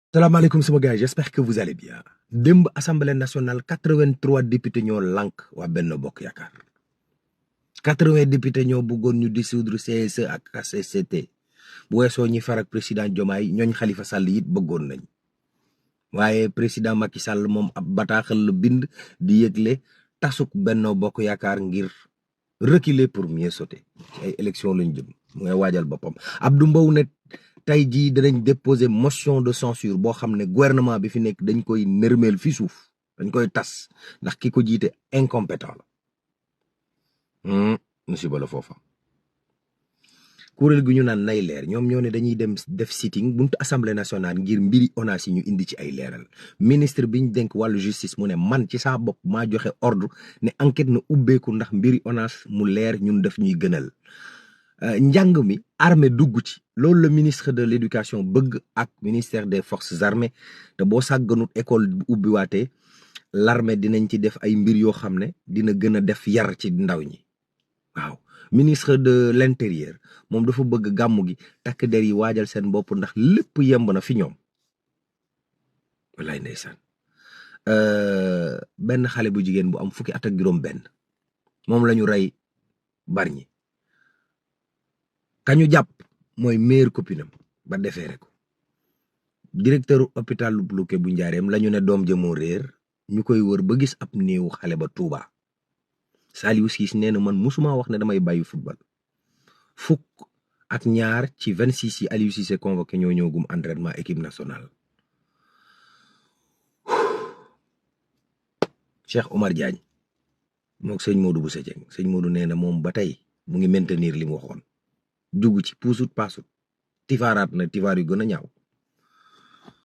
Salam alaikum sama gars, j'espère que vous allez bien. Demb Assemblée nationale 83 députés ñoo lank wa Benno Bokk Yaakaar 80 députés ñoo bëggoon ñu dissoudre CSE ak HCCT bu weesoo ñi far ak président Diomaye ñooñ Khalifa Sall it bëggoon nañ waaye président Macky Sall moom ab bataaxal la bind di yëgle tasuk Benno Bokk Yaakaar ngir reculer pour mieux sauter ci ay élection lañ jëm mu ngay waajal boppam. Abdou Mbow ne tey jii danañ déposer motion de censure boo xam ne gouvernement bi fi nekk dañ koy nërmeel fi suuf dañ koy tas ndax ki ko jiite incompétent la musiba la foofa. kuréel gi ñu naan nay leer ñoom ñoo ne dañuy dem def sitting buntu assemblée nationale ngir mbiri ONAS yi ñu indi ci ay leeral. Ministre bi ñu denk wàllu justice mu ne man ci saa bopp maa joxe ordre ne enquête na ubbeeku ndax mbiri ONAS mu leer ñun def ñuy gënal. njàng mi armée dugg ci loolu le ministre de l'éducation bëgg ak ministère des forces armées te boo sàgganut école bu ubbiwaatee l'armée dinañ ci def ay mbir yoo xam ne dina gën a def yar ci ndaw ñi. waaw ministre de l'intérieur moom dafa bëgg gàmmu gi takk der yi waajal seen bopp ndax lépp yemb na fi ñoom wallaay ndeysaan. benn xale bu jigéen bu am fukki at ak juróom benn moom lañu rey Bargny kañu jàpp mooy meilleure copine am ba defeere ko. directeur hôpital Luque bu Njaareem lañu ne doom jëmoo réer ñu koy wër ba gis ab néewu xale ba Touba. Saliou Ciss nee na man musuma wax ne damay bàyyi football. fukk ak ñaar ci 26 yi Aliou Cissé convoqué ñoo ñëwagum entraînement équipe nationale. Cheikh Omar Diagne mook sëñ Modou Bousso Dieng sëñ Modou nee na moom ba tey mu ngi maintenir li mu waxoon. dugg ci puusut paasut tifaaraat na tifaar yu gën a ñaaw.